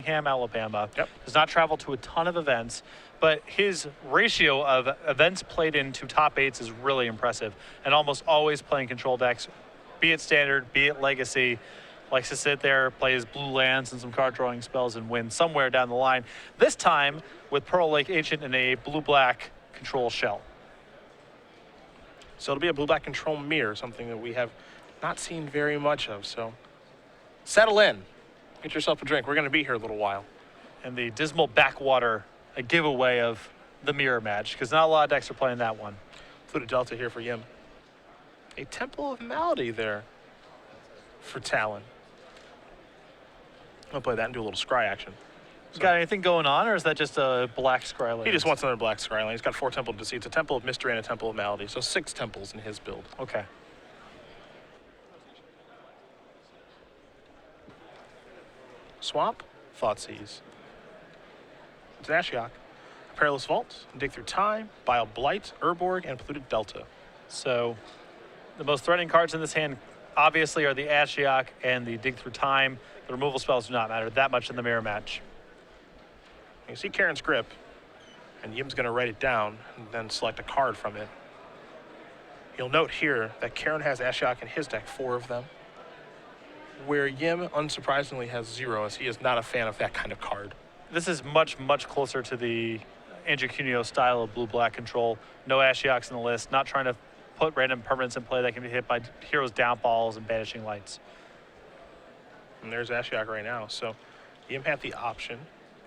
Birmingham, Alabama. Yep. Does not travel to a ton of events, but his ratio of events played into top 8s is really impressive, and almost always playing control decks, be it standard, be it legacy. Likes to sit there, play his blue lands and some card drawing spells and win somewhere down the line. This time with Pearl Lake Ancient and a blue-black control shell. So it'll be a blue-black control mirror, something that we have not seen very much of. So settle in, get yourself a drink. We're going to be here a little while. And the Dismal Backwater, a giveaway of the mirror match, because not a lot of decks are playing that one. Fluted Delta here for Yim. A Temple of Malady there for Talon. I'll play that and do a little scry action. So, got anything going on, or is that just a black scry land? He just wants another black scry land. He's got 4 Temple of Deceit. It's a Temple of Mystery and a Temple of Malady. So 6 temples in his build. Okay. Swamp, Thoughtseize. It's an Ashiok. Perilous Vault, Dig Through Time, Bile Blight, Urborg, and Polluted Delta. So the most threatening cards in this hand obviously are the Ashiok and the Dig Through Time. The removal spells do not matter that much in the mirror match. You see Carrin's Grip, and Yim's going to write it down and then select a card from it. You'll note here that Carrin has Ashiok in his deck, 4 of them, where Yim, unsurprisingly, has 0, as he is not a fan of that kind of card. This is much, much closer to the Andrew Cuneo style of blue-black control. No Ashioks in the list, not trying to put random permanents in play that can be hit by Heroes Downfalls and Banishing Lights. And there's Ashiok right now. So Yim had the option.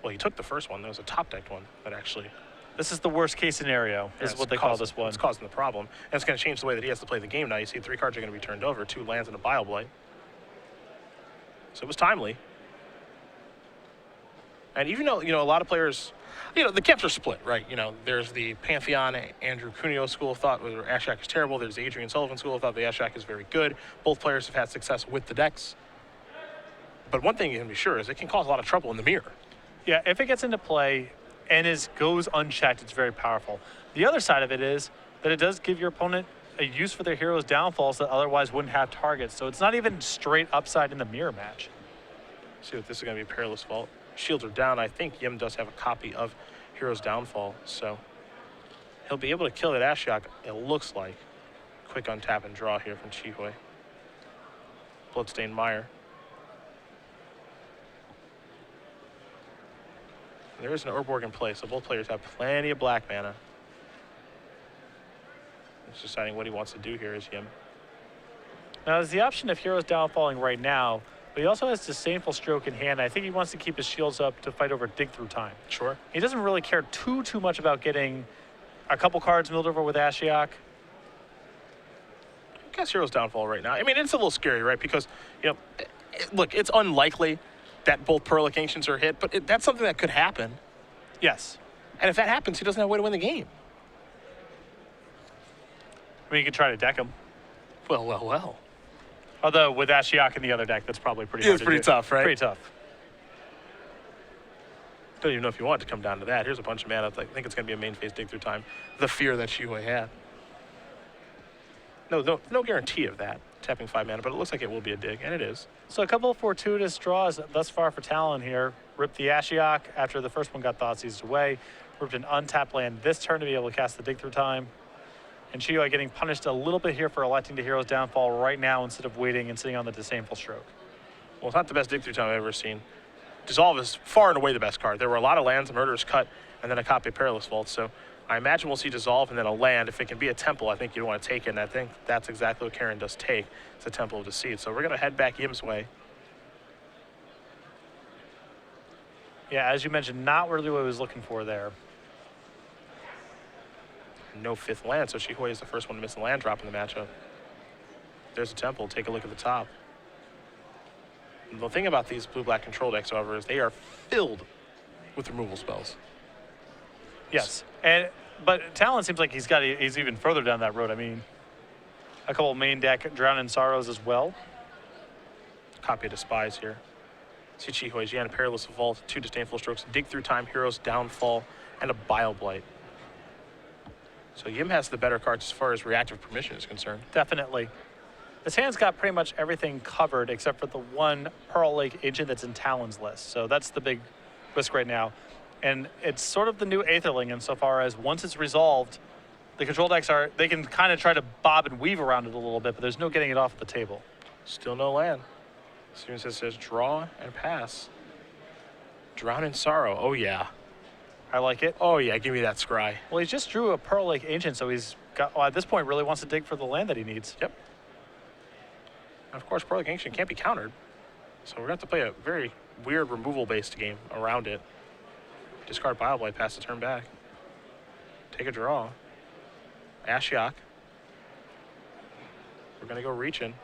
Well, he took the first one. There was a top-decked one that actually... This is the worst-case scenario, is what they call this one. It's causing the problem. And it's going to change the way that he has to play the game now. You see 3 cards are going to be turned over, 2 lands and a Bile Blight. So it was timely. And even though, a lot of players, the camps are split, right? There's the Pantheon, Andrew Cuneo school of thought where Ashiok is terrible. There's the Adrian Sullivan school of thought the Ashiok is very good. Both players have had success with the decks. But one thing you can be sure is it can cause a lot of trouble in the mirror. Yeah, if it gets into play and goes unchecked, it's very powerful. The other side of it is that it does give your opponent a use for their heroes' downfalls that otherwise wouldn't have targets. So it's not even straight upside in the mirror match. See what this is going to be, Perilous Vault. Shields are down. I think Yim does have a copy of Hero's Downfall, so he'll be able to kill that Ashiok, it looks like. Quick untap and draw here from Chihui. Bloodstained Mire. There is an Urborg in play, so both players have plenty of black mana. He's deciding what he wants to do here is Yim. Now, there's the option of Heroes Downfalling right now, but he also has Disdainful Stroke in hand. I think he wants to keep his shields up to fight over Dig Through Time. Sure. He doesn't really care too much about getting a couple cards milled over with Ashiok. I guess Hero's Downfall right now. I mean, it's a little scary, right? Because, look, it's unlikely that both Pearl Lake Ancients are hit, but that's something that could happen. Yes. And if that happens, he doesn't have a way to win the game. I mean, you could try to deck him. Well. Although with Ashiok in the other deck, that's probably pretty hard to do. It's pretty tough, right? Pretty tough. Don't even know if you want it to come down to that. Here's a bunch of mana. I think it's going to be a main phase Dig Through Time. The fear that Chihui had. No guarantee of that, tapping 5 mana, but it looks like it will be a dig, and it is. So a couple of fortuitous draws thus far for Talon here. Ripped the Ashiok after the first one got Thoughtseized away. Ripped an untapped land this turn to be able to cast the Dig Through Time. And Chihui getting punished a little bit here for electing to Hero's Downfall right now instead of waiting and sitting on the Disdainful Stroke. Well, it's not the best Dig Through Time I've ever seen. Dissolve is far and away the best card. There were a lot of lands, a Murderous Cut, and then a copy of Perilous Vault. So I imagine we'll see Dissolve and then a land. If it can be a temple, I think you'd want to take it, and I think that's exactly what Carrin does take. It's a Temple of Deceit. So we're going to head back Yim's way. Yeah, as you mentioned, not really what he was looking for there. No 5th land, so Chihui is the first one to miss a land drop in the matchup. There's a temple. Take a look at the top. The thing about these blue-black control decks, however, is they are filled with removal spells. Yes, but Talon seems like he's even further down that road. I mean, a couple main deck Drown in Sorrows as well. Copy of Despise here. See Chihui, Jian, Perilous Vault, 2 Disdainful Strokes, Dig Through Time, Hero's Downfall, and a Bile Blight. So Yim has the better cards as far as reactive permission is concerned. Definitely. This hand's got pretty much everything covered except for the one Pearl Lake Ancient that's in Talon's list. So that's the big risk right now. And it's sort of the new Aetherling insofar as once it's resolved, the control decks they can kind of try to bob and weave around it a little bit, but there's no getting it off the table. Still no land. Steven says draw and pass. Drown in Sorrow. Oh, yeah. I like it. Oh, yeah. Give me that scry. Well, he just drew a Pearl Lake Ancient, so he's got, well, at this point, really wants to dig for the land that he needs. Yep. And of course, Pearl Lake Ancient can't be countered. So we're going to have to play a very weird removal-based game around it. Discard Bile Blight, pass the turn back. Take a draw. Ashiok. We're going to go reaching.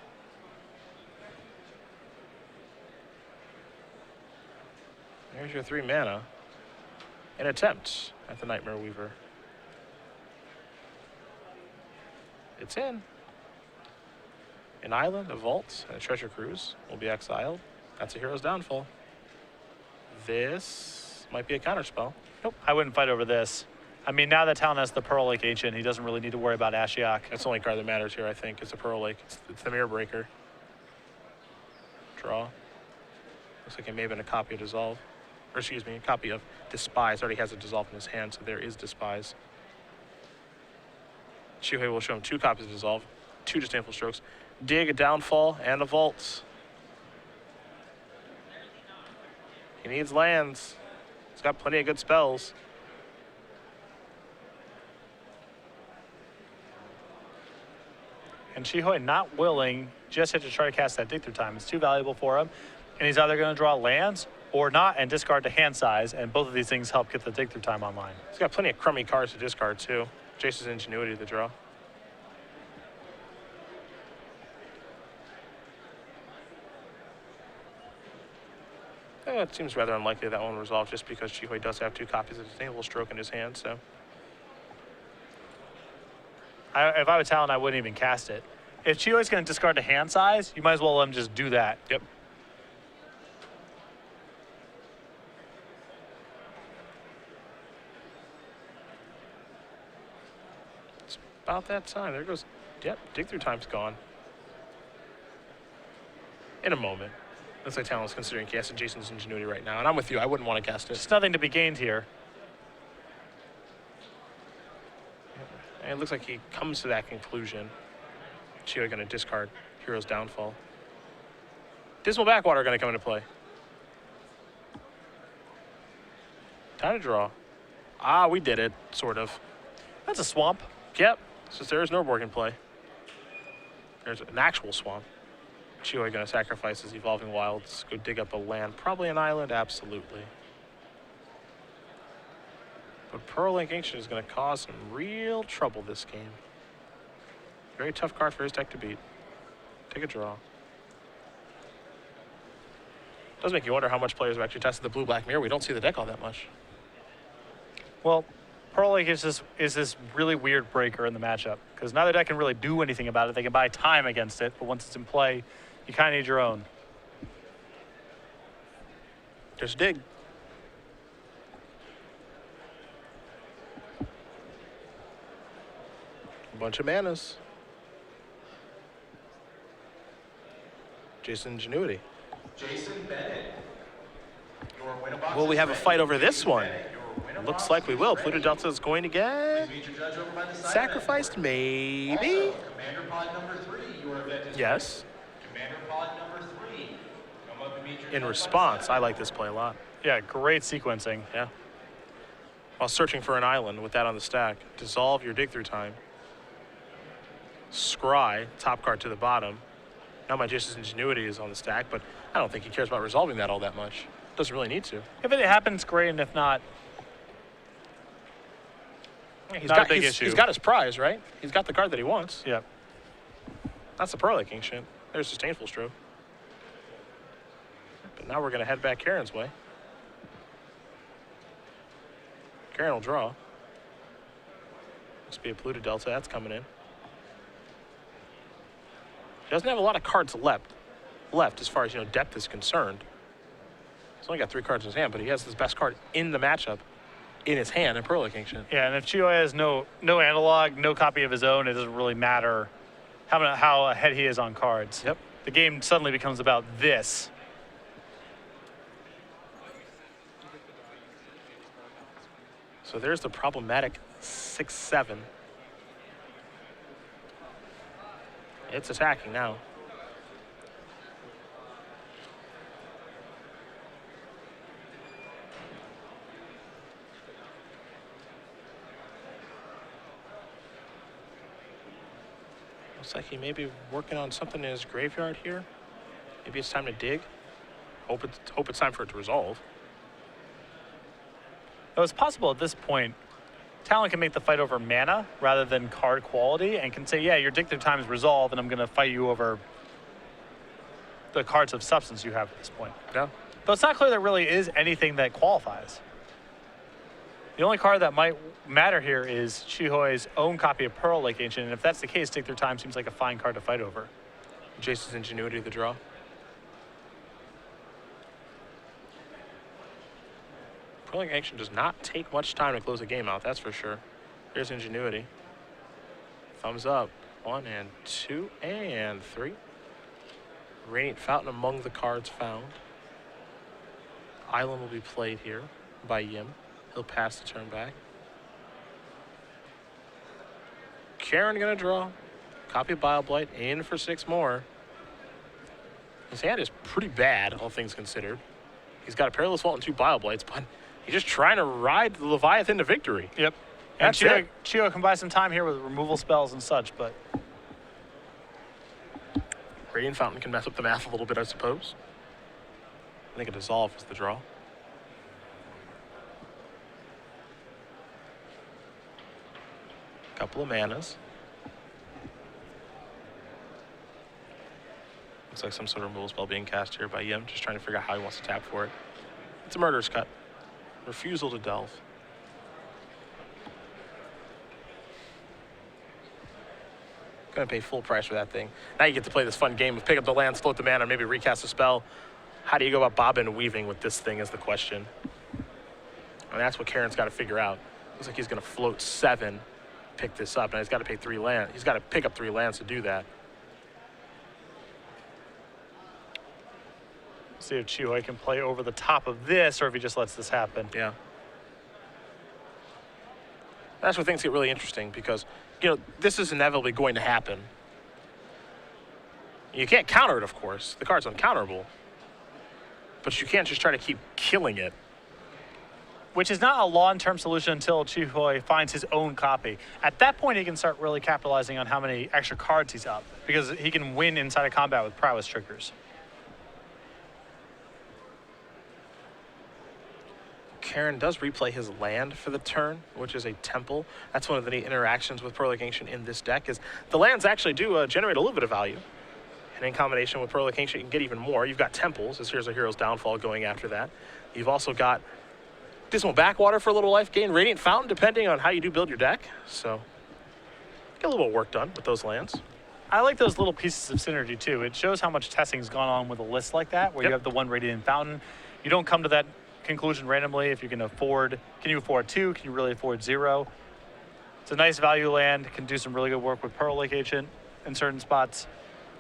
There's your 3 mana. An attempt at the Nightmare Weaver. It's in. An island, a vault, and a treasure cruise will be exiled. That's a hero's downfall. This might be a counterspell. Nope, I wouldn't fight over this. I mean, now that Talon has the Pearl Lake Ancient, he doesn't really need to worry about Ashiok. That's the only card that matters here, I think. It's the Pearl Lake. It's the Mirror Breaker. Draw. Looks like it may have been a copy of Dissolve. Or excuse me, a copy of Despise. Already has a Dissolve in his hand, so there is Despise. Chihuahua will show him 2 copies of Dissolve, 2 Disdainful Strokes, Dig, a Downfall, and a Vault. He needs lands. He's got plenty of good spells. And Chihuahua not willing just had to try to cast that Dig Through Time. It's too valuable for him. And he's either going to draw lands or not and discard to hand size. And both of these things help get the Dig Through Time online. He's got plenty of crummy cards to discard, too. Jace's Ingenuity to draw. It seems rather unlikely that one will resolve just because Chihuahua does have 2 copies of Disdainful Stroke in his hand, so. If I were Talon, I wouldn't even cast it. If Chihuahua's going to discard to hand size, you might as well let him just do that. Yep. It's about that time. There goes, yep, Dig Through Time's gone. In a moment. Looks like Talon's considering casting Jason's Ingenuity right now, and I'm with you. I wouldn't want to cast it. There's nothing to be gained here. And it looks like he comes to that conclusion. Chihuahua going to discard Hero's Downfall. Dismal Backwater going to come into play. Time to draw. Ah, we did it, sort of. That's a swamp. Yep, since there is no Borg in play. There's an actual swamp. Chihuahua going to sacrifice his Evolving Wilds, go dig up a land. Probably an island, absolutely. But Pearl Lake Ancient is going to cause some real trouble this game. Very tough card for his deck to beat. Take a draw. Does make you wonder how much players have actually tested the blue-black mirror. We don't see the deck all that much. Well, Pearl Lake is this really weird breaker in the matchup because neither deck can really do anything about it. They can buy time against it, but once it's in play, you kind of need your own. There's Dig. A bunch of manas. Jason Ingenuity. Jason Bennett. Your winner box Will we have a fight over this one? Your winner Looks box like we is will. ready. Pluto Delta is going to get Please meet your judge over by the side sacrificed, maybe? Also, Commander Pod number 3, your event is Yes. ready. Commander Pod number 3. Come up and meet your In judge by response, the I side. like this play a lot. Yeah, great sequencing. Yeah. While searching for an island with that on the stack, dissolve your Dig Through Time. Scry, top card to the bottom. Now my Jason's Ingenuity is on the stack, but I don't think he cares about resolving that all that much. Doesn't really need to. If it happens, great, and if not, He's not got, a big he's, issue. He's got his prize, right? He's got the card that he wants. yeah. That's the Pearl Lake Ancient. There's Disdainful Stroke. But now we're going to head back Carrin's way. Carrin will draw. Must be a Pluto Delta. That's coming in. He doesn't have a lot of cards left as far as, depth is concerned. He's only got 3 cards in his hand, but he has his best card in the matchup in his hand in Pearl Lake Ancient. Yeah, and if Chihuahua has no analog, no copy of his own, it doesn't really matter how ahead he is on cards. Yep. The game suddenly becomes about this. So there's the problematic 6-7. It's attacking now. Looks like he may be working on something in his graveyard here. Maybe it's time to dig. Hope it's time for it to resolve. It was possible at this point, Talon can make the fight over mana rather than card quality and can say, yeah, your dig through time is resolved and I'm going to fight you over the cards of substance you have at this point. Yeah. Though it's not clear there really is anything that qualifies. The only card that might matter here is Chihoi's own copy of Pearl Lake Ancient, and if that's the case, dig through time seems like a fine card to fight over. Jace's Ingenuity, the draw. Pearl Lake Ancient does not take much time to close a game out, that's for sure. Here's Ingenuity. Thumbs up. 1 and 2 and 3. Radiant Fountain among the cards found. Island will be played here by Yim. He'll pass the turn back. Carrin gonna draw. Copy of Bile-Blight in for 6 more. His hand is pretty bad, all things considered. He's got a Perilous Vault and 2 Bile-Blights, but he's just trying to ride the Leviathan to victory. Yep. And Chiho can buy some time here with removal spells and such, but Radiant Fountain can mess up the math a little bit, I suppose. I think a Dissolve is the draw. Couple of manas. Looks like some sort of removal spell being cast here by Yim, just trying to figure out how he wants to tap for it. It's a Murderous Cut. Refusal to delve. Gonna pay full price for that thing. Now you get to play this fun game of pick up the lands, float the mana, maybe recast a spell. How do you go about bobbing and weaving with this thing is the question. And that's what Carrin's got to figure out. Looks like he's gonna float 7, pick this up, and he's got to pick 3 lands. He's got to pick up 3 lands to do that. see if Chihoi can play over the top of this or if he just lets this happen. Yeah. That's where things get really interesting because, you know, this is inevitably going to happen. You can't counter it, of course. The card's uncounterable. But you can't just try to keep killing it. Which is not a long-term solution until Chihoi finds his own copy. At that point, he can start really capitalizing on how many extra cards he's up, because he can win inside of combat with prowess triggers. Carrin does replay his land for the turn, which is a temple. That's one of the neat interactions with Pearl Lake Ancient in this deck, is the lands actually do generate a little bit of value. And in combination with Pearl Lake Ancient, you can get even more. You've got temples, as here's a Hero's Downfall going after that. You've also got Dismal Backwater for a little life gain, Radiant Fountain, depending on how you do build your deck. So, get a little work done with those lands. I like those little pieces of synergy, too. It shows how much testing's gone on with a list like that, where you have the one Radiant Fountain. You don't come to that conclusion randomly if you can afford. Can you afford 2? Can you really afford 0? It's a nice value land. Can do some really good work with Pearl Lake Ancient in certain spots.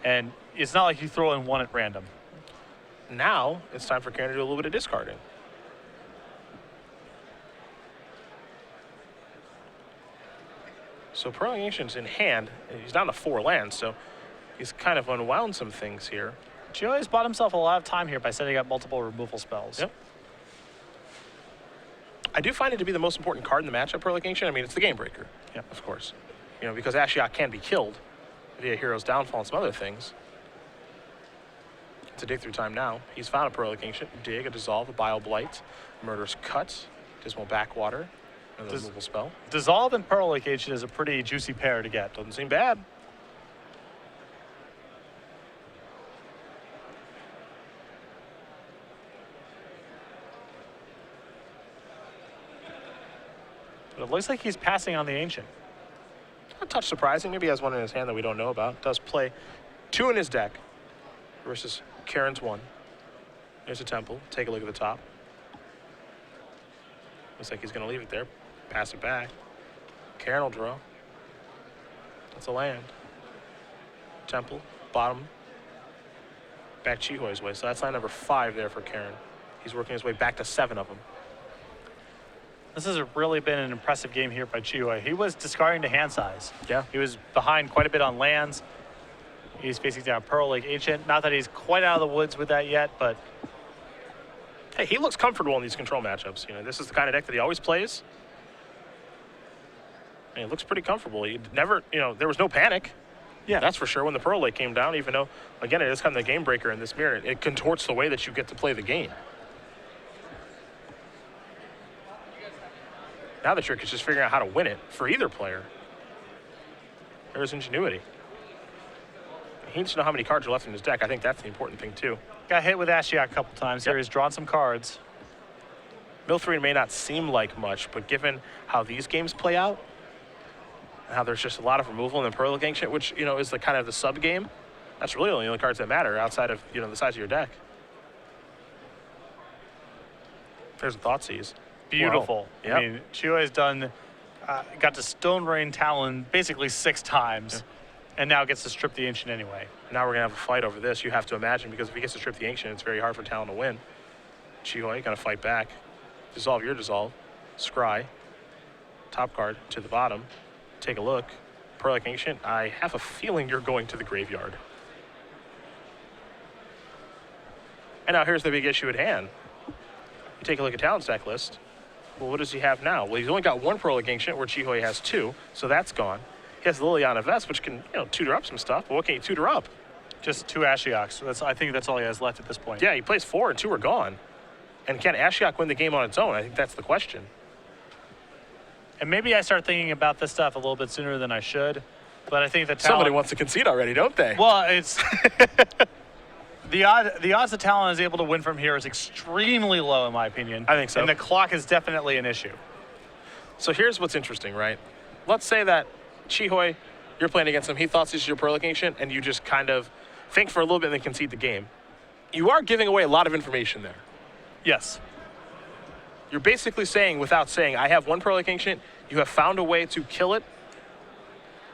And it's not like you throw in one at random. Now, it's time for Carrin to do a little bit of discarding. So Pearl Lake Ancient's in hand. He's down to 4 lands, so he's kind of unwound some things here. Chihoi bought himself a lot of time here by setting up multiple removal spells. Yep. I do find it to be the most important card in the matchup, Pearl Lake Ancient. I mean, it's the game breaker, of course. You know, because Ashiok can be killed via Hero's Downfall and some other things. It's a dig through time now. He's found a Pearl Lake Ancient. Dig, a Dissolve, a Bile-Blight, Murderous Cut, Dismal Backwater, and a removal spell. Dissolve and Pearl Lake Ancient is a pretty juicy pair to get. Doesn't seem bad. But it looks like he's passing on the Ancient. A touch surprising. Maybe he has one in his hand that we don't know about. Does play 2 in his deck versus Carrin's 1. There's a temple. Take a look at the top. Looks like he's going to leave it there. Pass it back. Carrin will draw. That's a land. Temple, bottom. Back Chihoi's way. So that's line number 5 there for Carrin. He's working his way back to 7 of them. This has really been an impressive game here by Chihoi. He was discarding to hand size. Yeah. He was behind quite a bit on lands. He's facing down Pearl Lake Ancient. Not that he's quite out of the woods with that yet, but hey, he looks comfortable in these control matchups. You know, this is the kind of deck that he always plays. And he looks pretty comfortable. He never, you know, there was no panic. yeah, That's for sure when the Pearl Lake came down, even though, again, it is kind of the game breaker in this mirror. It contorts the way that you get to play the game. Now the trick is just figuring out how to win it for either player. There's ingenuity. He needs to know how many cards are left in his deck. I think that's the important thing, too. got hit with Ashiok a couple times here. Yep. He's drawn some cards. Mill 3 may not seem like much, but given how these games play out, and how there's just a lot of removal in the Pearl Lake Ancient, which, you know, is the kind of the sub game, that's really the only cards that matter outside of, you know, the size of your deck. There's a Thoughtseize. Beautiful. Wow. Yep. I mean, Chihoi's done, got to Stone Rain Talon basically 6 times, and now gets to strip the Ancient anyway. Now we're going to have a fight over this, you have to imagine, because if he gets to strip the Ancient, it's very hard for Talon to win. Chihoi going to fight back. Dissolve your dissolve. Scry. Top card to the bottom. Take a look. Pearl Lake Ancient, I have a feeling you're going to the graveyard. And now here's the big issue at hand. You take a look at Talon's deck list. Well, what does he have now? Well, he's only got 1 Pearl Lake Ancient, where Chihoi has 2, so that's gone. He has Liliana Vest, which can, you know, tutor up some stuff, but what can he tutor up? Just 2 Ashioks. So I think that's all he has left at this point. Yeah, he plays 4 and 2 are gone. And can Ashiok win the game on its own? I think that's the question. And maybe I start thinking about this stuff a little bit sooner than I should, but I think that Talon... Somebody wants to concede already, don't they? Well, it's... The odds that Talon is able to win from here is extremely low, in my opinion. I think so. And the clock is definitely an issue. So here's what's interesting, right? Let's say that Chihoi, you're playing against him, he thought this is your Pearl Lake Ancient, and you just kind of think for a little bit and then concede the game. You are giving away a lot of information there. Yes. You're basically saying, without saying, I have 1 Pearl Lake Ancient, you have found a way to kill it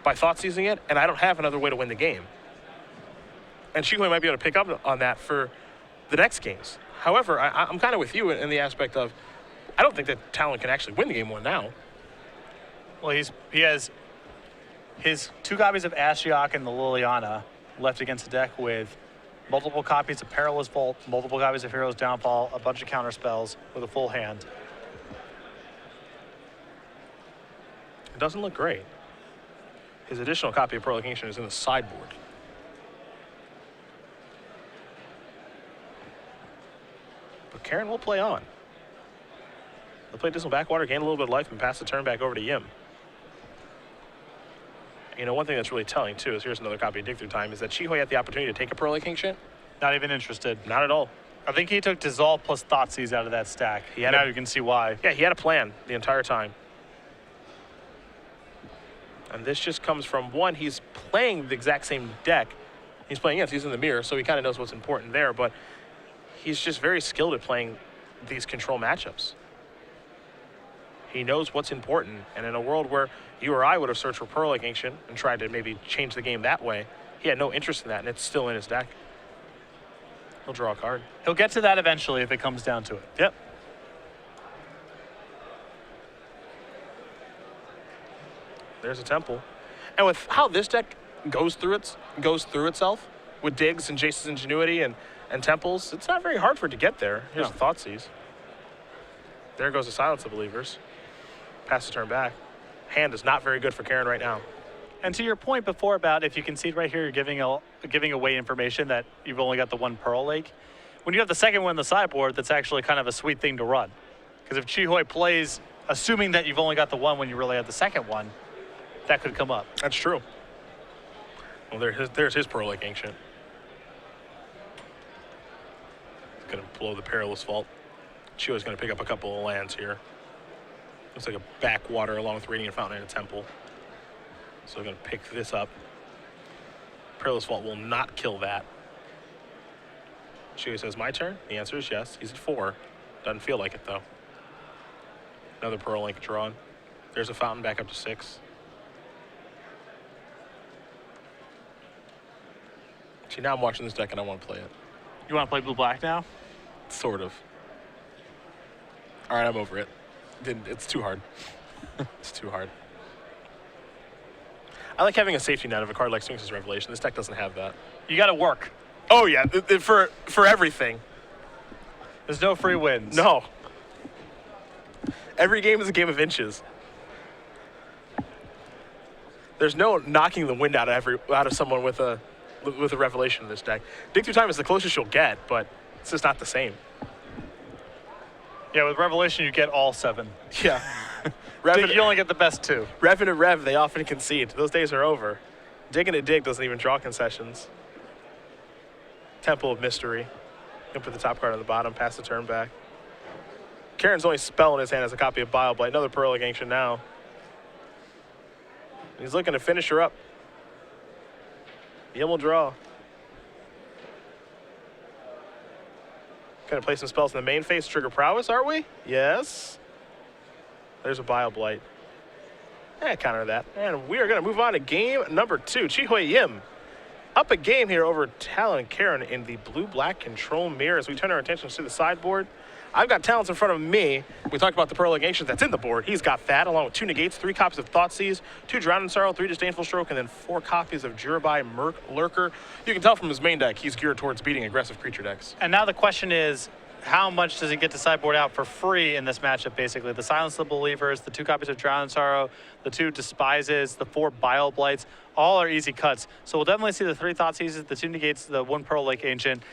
by Thoughtseizing it, and I don't have another way to win the game. And Chihoi might be able to pick up on that for the next games. However, I'm kind of with you in the aspect of, I don't think that Talon can actually win the game 1 now. Well, he has his 2 copies of Ashiok and the Liliana left against the deck with multiple copies of Perilous Vault, multiple copies of Hero's Downfall, a bunch of counter spells with a full hand. It doesn't look great. His additional copy of Pearl Lake Ancient is in the sideboard. But Carrin will play on. They'll play Dismal Backwater, gain a little bit of life, and pass the turn back over to Yim. You know, one thing that's really telling, too, is here's another copy of Dig Through Time, is that Chihoi had the opportunity to take a Pearl Lake Ancient. Not even interested. Not at all. I think he took Dissolve plus Thoughtseize out of that stack. Now you can see why. Yeah, he had a plan the entire time. And this just comes from, one, he's playing the exact same deck. He's playing against, he's in the mirror, so he kind of knows what's important there, but he's just very skilled at playing these control matchups. He knows what's important, and in a world where you or I would have searched for Pearl Lake Ancient and tried to maybe change the game that way, he had no interest in that, and it's still in his deck. He'll draw a card. He'll get to that eventually if it comes down to it. Yep. There's a Temple. And with how this deck goes through itself, with Digs and Jace's Ingenuity and Temples, it's not very hard for it to get there. Here's the Thoughtseize. There goes the Silence of Believers. Pass the turn back. Hand is not very good for Carrin right now. And to your point before about if you concede right here, you're giving away information that you've only got the 1 Pearl Lake. When you have the second one in the sideboard, that's actually kind of a sweet thing to run. Because if Chihoi plays, assuming that you've only got the 1 when you really have the second one, that could come up. That's true. Well, there's his Pearl Lake Ancient. He's going to blow the Perilous Vault. Chihoi's going to pick up a couple of lands here. Looks like a backwater along with Radiant Fountain and a Temple. So we're going to pick this up. Perilous Vault will not kill that. Chihoi says, my turn? The answer is yes. He's at 4. Doesn't feel like it, though. Another Pearl Lake drawn. There's a Fountain back up to 6. See, now I'm watching this deck and I want to play it. You want to play blue-black now? Sort of. All right, I'm over it. It's too hard. It's too hard. I like having a safety net of a card like Sphinx's Revelation. This deck doesn't have that. You got to work. Oh, yeah, for everything. There's no free wins. No. Every game is a game of inches. There's no knocking the wind out of someone with a Revelation in this deck. Dig Through Time is the closest you'll get, but it's just not the same. Yeah, with Revelation, you get all 7. Yeah. You only get the best 2. Rev into Rev, they often concede. Those days are over. Dig into Dig doesn't even draw concessions. Temple of Mystery. Can put the top card on the bottom, pass the turn back. Carrin's only spell in his hand has a copy of Bile Blight. Another Pearl Ancient now. He's looking to finish her up. Yim will draw. Gonna play some spells in the main phase, trigger prowess, are we? Yes. There's a Bile Blight. Counter that. And we are gonna move on to game number 2. Chi-Hui Yim up a game here over Talon and Carrin in the blue-black control mirror as we turn our attentions to the sideboard. I've got Talons in front of me. We talked about the Pearl Ancient that's in the board. He's got that, along with 2 negates, 3 copies of Thoughtseize, 2 Drown in Sorrow, 3 Disdainful Stroke, and then 4 copies of Jurabai Merc Lurker. You can tell from his main deck, he's geared towards beating aggressive creature decks. And now the question is, how much does he get to sideboard out for free in this matchup, basically? The Silence of the Believers, the 2 copies of Drown in Sorrow, the 2 Despises, the 4 Bile Blights, all are easy cuts. So we'll definitely see the 3 Thoughtseizes, the 2 negates, the 1 Pearl Lake Ancient,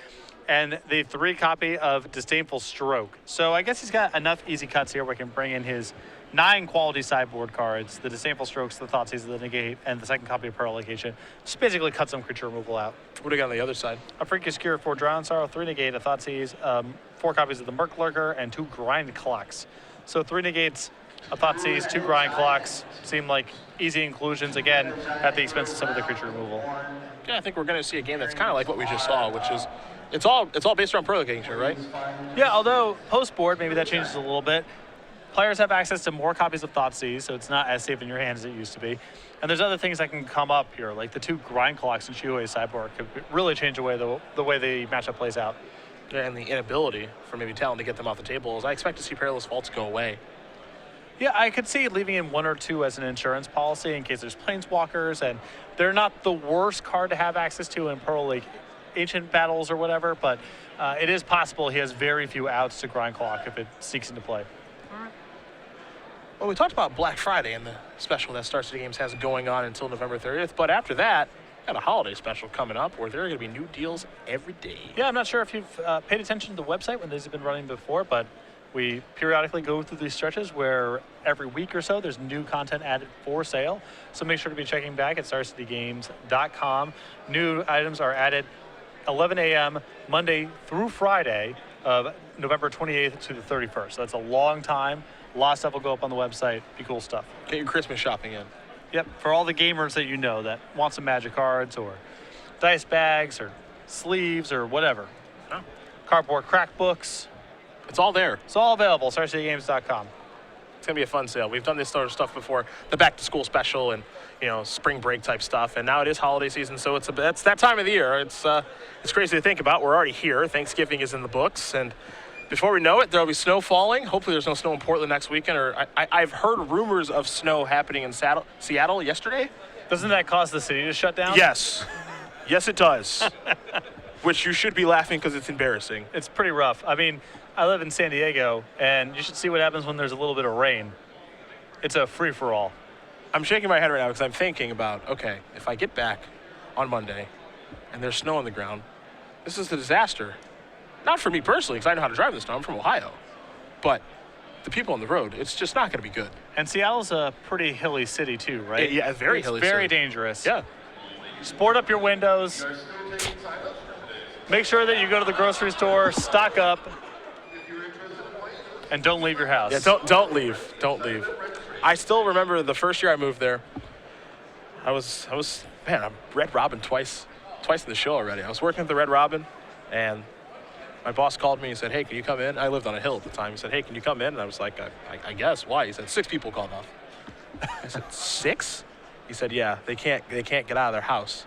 and the 3 copy of Disdainful Stroke. So I guess he's got enough easy cuts here where we can bring in his 9 quality sideboard cards, the Disdainful Strokes, the Thoughtseize, the negate, and the 2nd copy of Pearl Lake Ancient. Just basically cut some creature removal out. What do we got on the other side? A Freakish Cure, 4 Drown in Sorrow, 3 negate, a Thoughtseize, 4 copies of the Merc Lurker, and 2 Grind Clocks. So 3 negates, a Thoughtseize, 2 Grind Clocks seem like easy inclusions, again, at the expense of some of the creature removal. Yeah, I think we're going to see a game that's kind of like what we just saw, which is it's all based around Pearl Lake Ancient, right? Yeah, although post-board, maybe that changes a little bit. Players have access to more copies of Thoughtseize, so it's not as safe in your hands as it used to be. And there's other things that can come up here, like the 2 Grind Clocks in Chi-Hui's sideboard could really change the way the matchup plays out. Yeah, and the inability for maybe Talon to get them off the table is I expect to see Perilous Vaults go away. Yeah, I could see leaving in 1 or 2 as an insurance policy in case there's Planeswalkers, and they're not the worst card to have access to in Pearl Lake Ancient battles or whatever, but it is possible he has very few outs to Grind Clock if it seeks into play. Well, we talked about Black Friday and the special that Star City Games has going on until November 30th, but after that, got a holiday special coming up where there are going to be new deals every day. Yeah, I'm not sure if you've paid attention to the website when these have been running before, but we periodically go through these stretches where every week or so there's new content added for sale. So make sure to be checking back at starcitygames.com. New items are added 11 a.m. Monday through Friday of November 28th to the 31st. So that's a long time. A lot of stuff will go up on the website. Be cool stuff. Get your Christmas shopping in. Yep, for all the gamers that you know that want some Magic cards or dice bags or sleeves or whatever. Oh. Cardboard crack books. It's all there. It's all available, starcitygames.com. It's going to be a fun sale. We've done this sort of stuff before, the back-to-school special and, spring break type stuff, and now it is holiday season, so it's that time of the year. It's crazy to think about. We're already here. Thanksgiving is in the books, and before we know it, there'll be snow falling. Hopefully there's no snow in Portland next weekend, or I've heard rumors of snow happening in Seattle yesterday. Doesn't that cause the city to shut down? Yes. Yes, it does. Which you should be laughing because it's embarrassing. It's pretty rough. I mean, I live in San Diego, and you should see what happens when there's a little bit of rain. It's a free-for-all. I'm shaking my head right now because I'm thinking about, okay, if I get back on Monday and there's snow on the ground, this is a disaster. Not for me personally, because I know how to drive in the snow. I'm from Ohio. But the people on the road, it's just not going to be good. And Seattle's a pretty hilly city, too, right? Yeah, very hilly. It's very city. dangerous. Yeah. Sport up your windows. Make sure that you go to the grocery store, stock up, and don't leave your house. Yeah, don't leave. Don't leave. I still remember the first year I moved there. I Red Robin twice in the show already. I was working at the Red Robin, and my boss called me and said, "Hey, can you come in?" I lived on a hill at the time. He said, "Hey, can you come in?" And I was like, I guess. Why? He said, 6 people called off. I said, 6? He said, yeah, they can't get out of their house.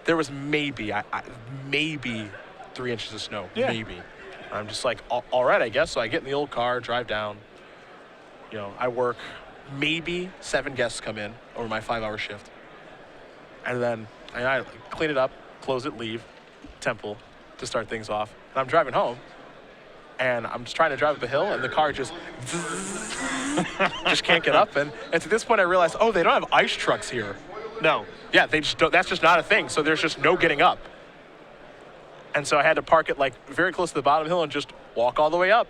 there was maybe, maybe 3 inches of snow, Yeah. maybe. I'm just like, all right, I guess. So I get in the old car, drive down. You know, I work. Maybe 7 guests come in over my 5-hour shift. And then I clean it up, close it, leave, temple to start things off. And I'm driving home, and I'm just trying to drive up the hill, and the car just can't get up. And to this point, I realized, oh, they don't have ice trucks here. No. Yeah, they just don't, that's just not a thing. So there's just no getting up. And so I had to park it like very close to the bottom hill and just walk all the way up,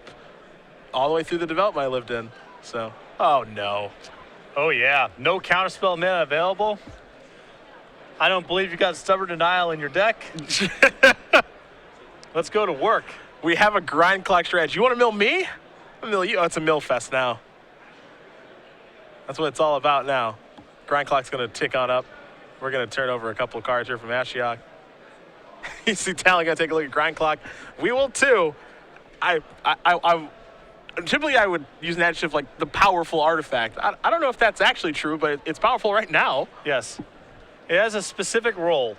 all the way through the development I lived in. So, oh no. Oh, yeah. No counterspell mana available. I don't believe you got Stubborn Denial in your deck. Let's go to work. We have a grind clock strategy. You want to mill me? I'll mill you. Oh, it's a mill fest now. That's what it's all about now. Grind clock's going to tick on up. We're going to turn over a couple of cards here from Ashiok. You see Talon going to take a look at grind clock. We will too. Typically I would use an adjective like the powerful artifact. I don't know if that's actually true, but it's powerful right now. Yes. It has a specific role.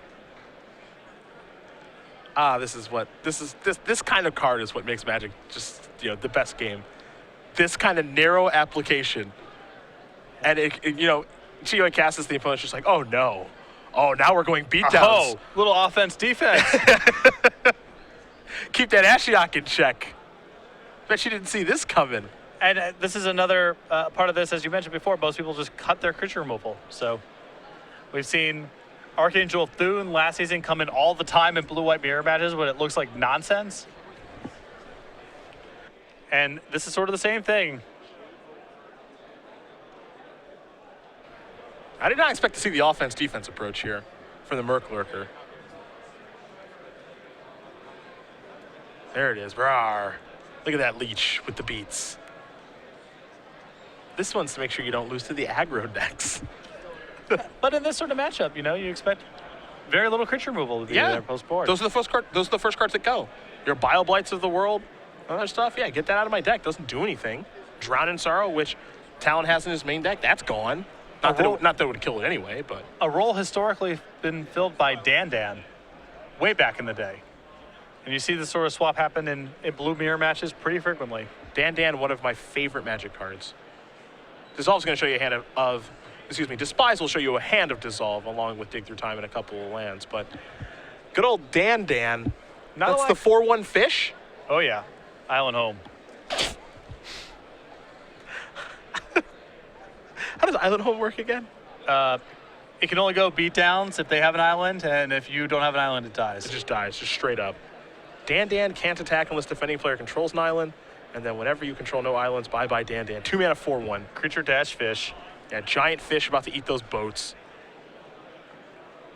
This kind of card is what makes Magic just, you know, the best game. This kind of narrow application. And Chioi casts the opponent's just like, oh no. Oh, now we're going beatdowns. Oh, little offense defense. Keep that Ashiok in check. Bet you didn't see this coming. And this is another part of this, as you mentioned before, most people just cut their creature removal. So we've seen Archangel Thune last season come in all the time in blue-white mirror matches when it looks like nonsense. And this is sort of the same thing. I did not expect to see the offense-defense approach here from the Merc Lurker. There it is. Rawr. Look at that leech with the beats. This one's to make sure you don't lose to the aggro decks. But in this sort of matchup, you know, you expect very little creature removal to be there post-board. Those are the first cards that go. Your Bile Blights of the world, other stuff. Yeah, get that out of my deck. Doesn't do anything. Drown in Sorrow, which Talon has in his main deck, that's gone. Not that it would kill it anyway, but a role historically been filled by Dan way back in the day. And you see this sort of swap happen in blue mirror matches pretty frequently. Dan, one of my favorite Magic cards. Dissolve's going to show you a hand Despise will show you a hand of Dissolve along with Dig Through Time and a couple of lands, but good old Dan. That's the 4/1 fish? Oh yeah, Island Home. How does Island Home work again? It can only go beatdowns if they have an island, and if you don't have an island, it dies. It just dies, just straight up. Dan can't attack unless defending player controls an island, and then whenever you control no islands, bye-bye Dan. 2 mana 4/1. Creature dash fish. Yeah, giant fish about to eat those boats.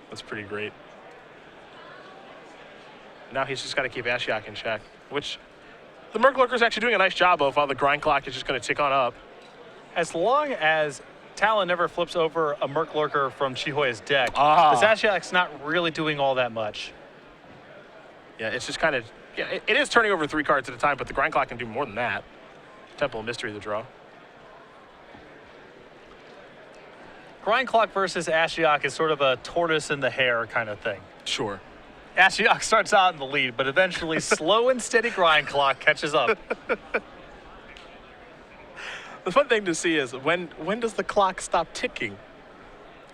That's pretty great. Now he's just got to keep Ashiok in check, which the Merc Lurker's actually doing a nice job of while the grind clock is just going to tick on up. As long as Talon never flips over a Merc Lurker from Chihoya's deck, Ah. this Ashiok's not really doing all that much. Yeah, it's just kind of, it is turning over 3 cards at a time, but the grind clock can do more than that. Temple of Mystery, the draw. Grind Clock versus Ashiok is sort of a tortoise and the hare kind of thing. Sure. Ashiok starts out in the lead, but eventually slow and steady Grind Clock catches up. The fun thing to see is when does the clock stop ticking?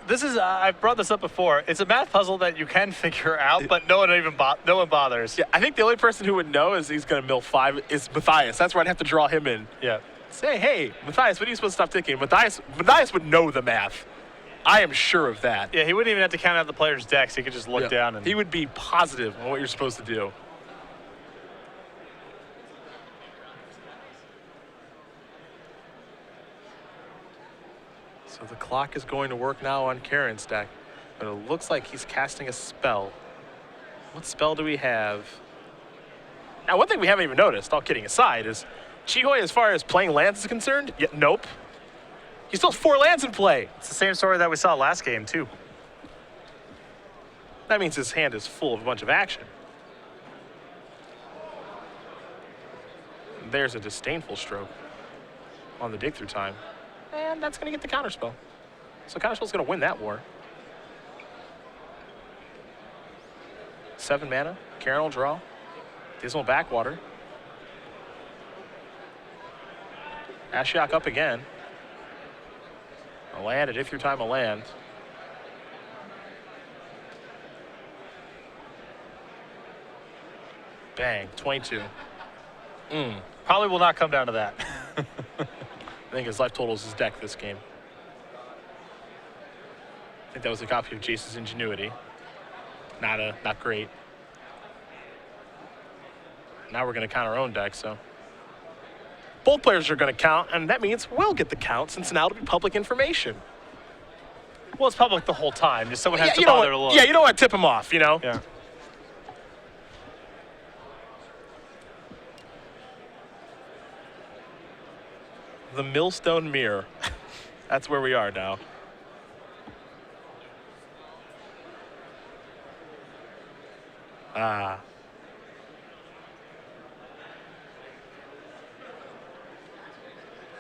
This is, I've brought this up before. It's a math puzzle that you can figure out, but no one bothers. Yeah, I think the only person who would know is he's going to mill 5 is Matthias. That's where I'd have to draw him in. Yeah. Say, hey, Matthias, when are you supposed to stop ticking? Matthias would know the math. I am sure of that. Yeah, he wouldn't even have to count out the player's decks. He could just look down and... He would be positive on what you're supposed to do. So the clock is going to work now on Carrin's deck, but it looks like he's casting a spell. What spell do we have? Now, one thing we haven't even noticed, all kidding aside, is Chihoya, as far as playing lands is concerned, nope. He still has 4 lands in play. It's the same story that we saw last game, too. That means his hand is full of a bunch of action. There's a disdainful stroke on the Dig Through Time. And that's going to get the counterspell. So counterspell's going to win that war. 7 mana. Carrin will draw. Dismal Backwater. Ashiok up again. A land, a dig through time, a land. Bang, 22. Probably will not come down to that. I think his life total is his deck this game. I think that was a copy of Jace's Ingenuity. Not great. Now we're going to count our own deck, so. Both players are going to count, and that means we'll get the count since now it'll be public information. Well, it's public the whole time. Just someone has to you know bother what, to look. Yeah, you know what? Tip him off, you know? Yeah. The Millstone Mirror. That's where we are now.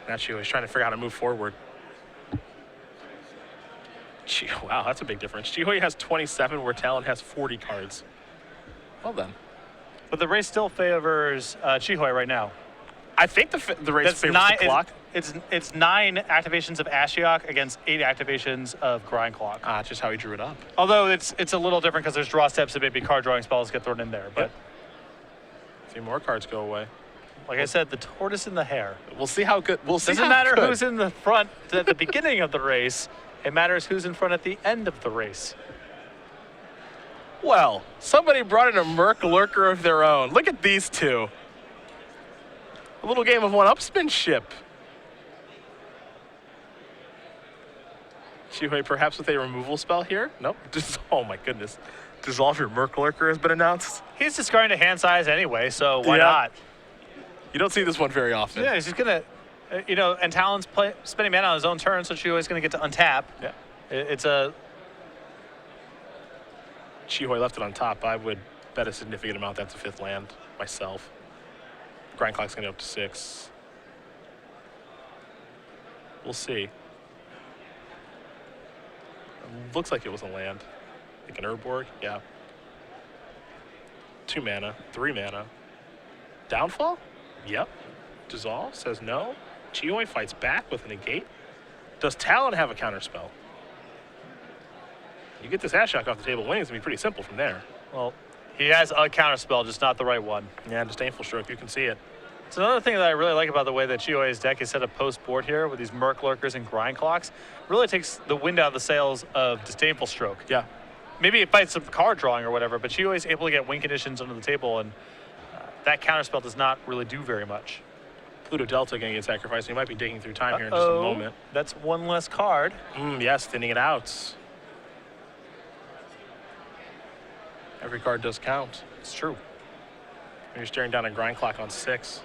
Not you. He's trying to figure out how to move forward. Wow, that's a big difference. Chihoy has 27, where Talon has 40 cards. Well done. But the race still favors Chihoy right now. I think the race favors the clock. It's 9 activations of Ashiok against 8 activations of Grind Clock. Just how he drew it up. Although it's a little different because there's draw steps and maybe card drawing spells get thrown in there. But a few more cards go away. like I said, the tortoise and the hare. We'll see how good. Doesn't matter who's in the front at the beginning of the race. It matters who's in front at the end of the race. Well, somebody brought in a Merc Lurker of their own. Look at these two. A little game of one-upsmanship. Chihoy perhaps with a removal spell here? Nope. Oh my goodness. Dissolve your Merc Lurker has been announced. He's discarding to hand size anyway, so why not? You don't see this one very often. Yeah, he's just going to, and Talon's spending mana on his own turn, so Chihoy's going to get to untap. Yeah. It's a... Chihoy left it on top. I would bet a significant amount that's a 5th land myself. Grind Clock's going to go up to 6. We'll see. Looks like it was a land. Like an Urborg, yeah. 2 mana, 3 mana. Downfall? Yep. Dissolve says no. Chihoy fights back with a negate. Does Talon have a counterspell? You get this Ashiok off the table, winning's gonna be pretty simple from there. Well, he has a counterspell, just not the right one. Yeah, Disdainful Stroke, you can see it. It's another thing that I really like about the way that Chihoy's deck is set up post-board here with these Merc Lurkers and Grind Clocks. Really takes the wind out of the sails of Disdainful Stroke. Yeah. Maybe it fights some card drawing or whatever, but Chihoy's able to get win conditions under the table, and that counterspell does not really do very much. Pluto Delta going to get sacrificed. You might be digging through time here in just a moment. That's one less card. Yes, thinning it out. Every card does count. It's true. You're staring down a Grind Clock on 6.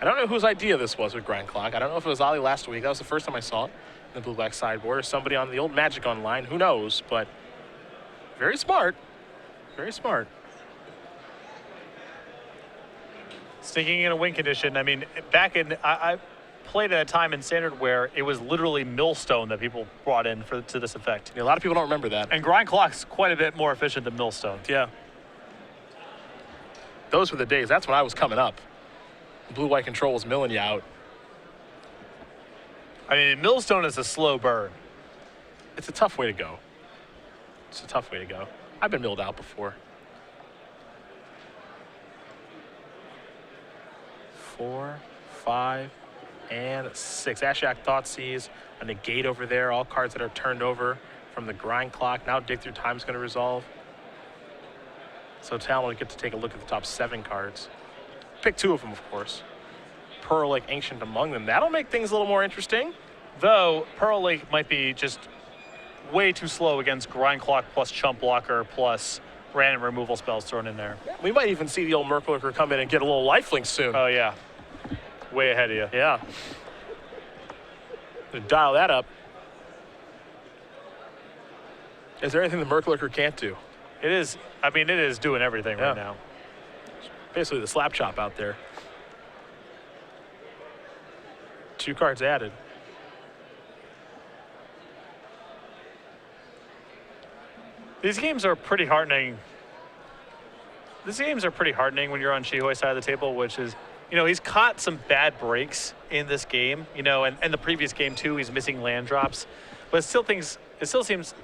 I don't know whose idea this was with Grind Clock. I don't know if it was Ali last week. That was the first time I saw it in the blue-black sideboard, or somebody on the old Magic Online. Who knows? But very smart. Very smart. Sticking in a win condition. I mean, back in I played at a time in Standard where it was literally Millstone that people brought in to this effect. Yeah, a lot of people don't remember that. And Grind Clock's quite a bit more efficient than Millstone. Yeah. Those were the days. That's when I was coming up. Blue-white control was milling you out. I mean, Millstone is a slow burn. It's a tough way to go. It's a tough way to go. I've been milled out before. 4, 5, and 6. Ashiok Thoughtseize, a negate over there. All cards that are turned over from the Grind Clock. Now Dig Through Time is going to resolve. So Talon will get to take a look at the top 7 cards. Pick 2 of them, of course. Pearl Lake Ancient among them. That'll make things a little more interesting. Though Pearl Lake might be just way too slow against Grind Clock plus Chump Blocker plus random removal spells thrown in there. We might even see the old Merc Lurker come in and get a little lifelink soon. Oh, yeah. Way ahead of you. Yeah. Dial that up. Is there anything the Merc Lurker can't do? It is. I mean, it is doing everything right now. Basically the slap chop out there. 2 cards added. These games are pretty heartening These games are pretty hardening when you're on Chihoi's side of the table, which is, he's caught some bad breaks in this game, and the previous game too, he's missing land drops. But it still seems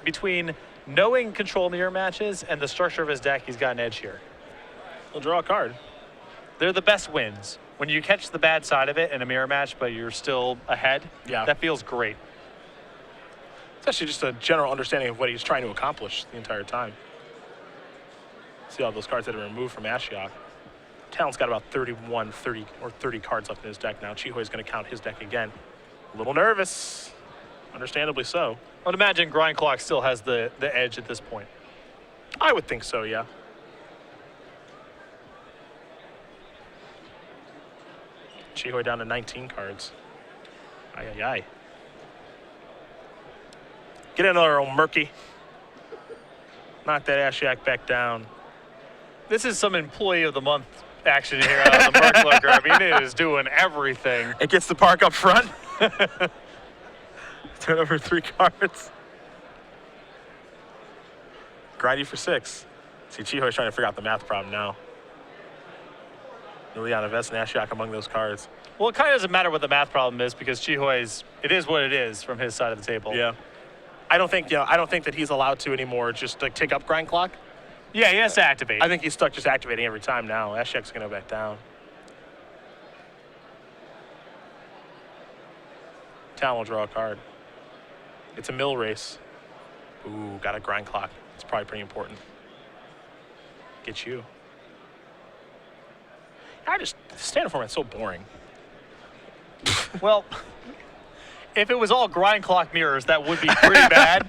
between knowing control mirror matches and the structure of his deck, he's got an edge here. He'll draw a card. They're the best wins. When you catch the bad side of it in a mirror match, but you're still ahead, that feels great. It's actually just a general understanding of what he's trying to accomplish the entire time. See all those cards that are removed from Ashiok. Talon's got about 30 cards left in his deck now. Chihoi's going to count his deck again. A little nervous, understandably so. I would imagine Grind Clock still has the edge at this point. I would think so, yeah. Chihoi down to 19 cards. Ay, ay, ay. Get another old Murky. Knock that Ashiok back down. This is some employee of the month action here out of the Murkloker. I mean, it is doing everything. It gets the park up front. Turn over 3 cards. Grindy for 6. See, Chihoi's trying to figure out the math problem now. Liliana Vest and Ashiok among those cards. Well, it kind of doesn't matter what the math problem is because Chihoi's, it is what it is from his side of the table. Yeah. I don't think that he's allowed to anymore just like take up Grind Clock. Yeah, he has to activate. I think he's stuck just activating every time now. Ashiok's going to go back down. Talon will draw a card. It's a mill race. Ooh, got a Grind Clock. It's probably pretty important. Get you. The standard format's so boring. Well, if it was all Grind Clock mirrors, that would be pretty bad.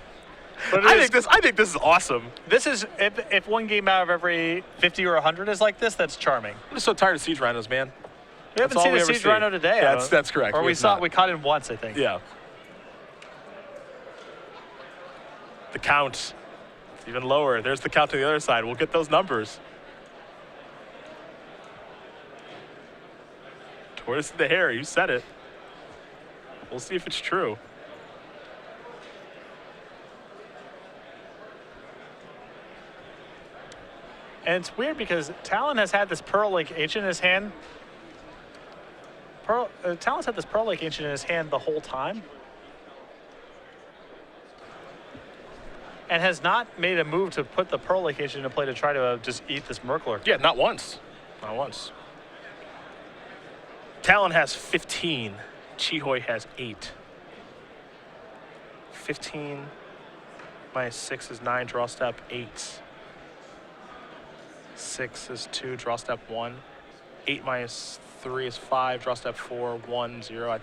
But I think this is awesome. This is if one game out of every 50 or 100 is like this, that's charming. I'm just so tired of Siege Rhinos, man. We haven't seen a Siege Rhino today. That's correct. Or we caught him once, I think. Yeah. The count. It's even lower. There's the count to the other side. We'll get those numbers. Tortoise in the hair. You said it. We'll see if it's true. And it's weird because Talon has had this Pearl Lake Ancient in his hand. Talon's had this Pearl Lake Ancient in his hand the whole time. And has not made a move to put the Pearl Lake Ancient into play to try to just eat this Murkloc. Yeah, not once. Not once. Talon has 15. Chihoi has 8. 15 minus 6 is 9, draw step 8. 6 is 2, draw step 1. 8 minus 3 is 5, draw step 4, 1, 0.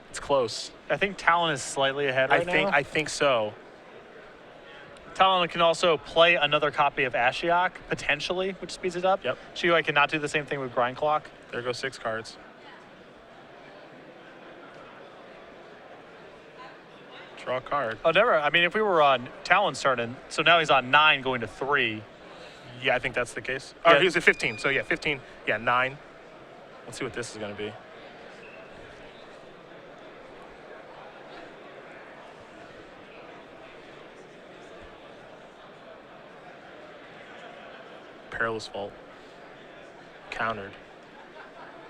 It's close. I think Talon is slightly ahead right now. I think so. Talon can also play another copy of Ashiok, potentially, which speeds it up. Yep. Chihoi's cannot do the same thing with Grind Clock. There go 6 cards. Draw a card. Oh, never. I mean, if we were on Talon's turn, so now he's on 9 going to 3. Yeah, I think that's the case. Yeah. Oh, he was at 15. So, yeah, 15. Yeah, 9. Let's see what this is going to be. Perilous Vault. Countered.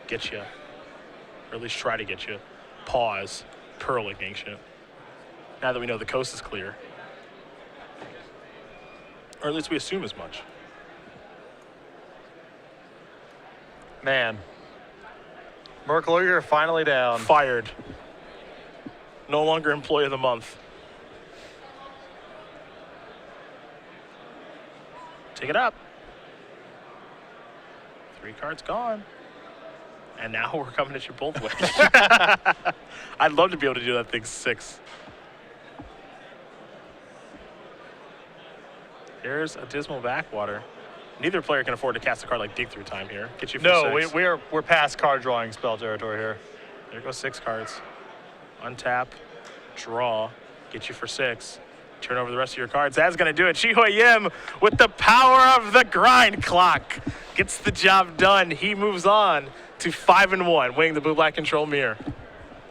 Get you. Or at least try to get you. Pause. Pearl Lake Ancient. Now that we know the coast is clear. Or at least we assume as much. Man. Murkloc finally down. Fired. No longer employee of the month. Take it up. 3 cards gone. And now we're coming at you both ways. I'd love to be able to do that thing 6. Here's a Dismal Backwater. Neither player can afford to cast a card like Dig Through Time here. Get you for 6. No, we're past card drawing spell territory here. There goes 6 cards. Untap, draw, get you for 6. Turn over the rest of your cards. That's going to do it. Chihoi Yim with the power of the Grind Clock gets the job done. He moves on to 5-1, winning the Blue Black Control Mirror.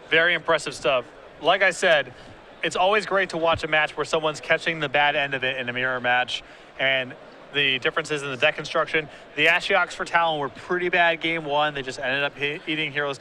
Very impressive stuff. Like I said, it's always great to watch a match where someone's catching the bad end of it in a mirror match. And the differences in the deck construction. The Ashioks for Talon were pretty bad game one. They just ended up eating Heroes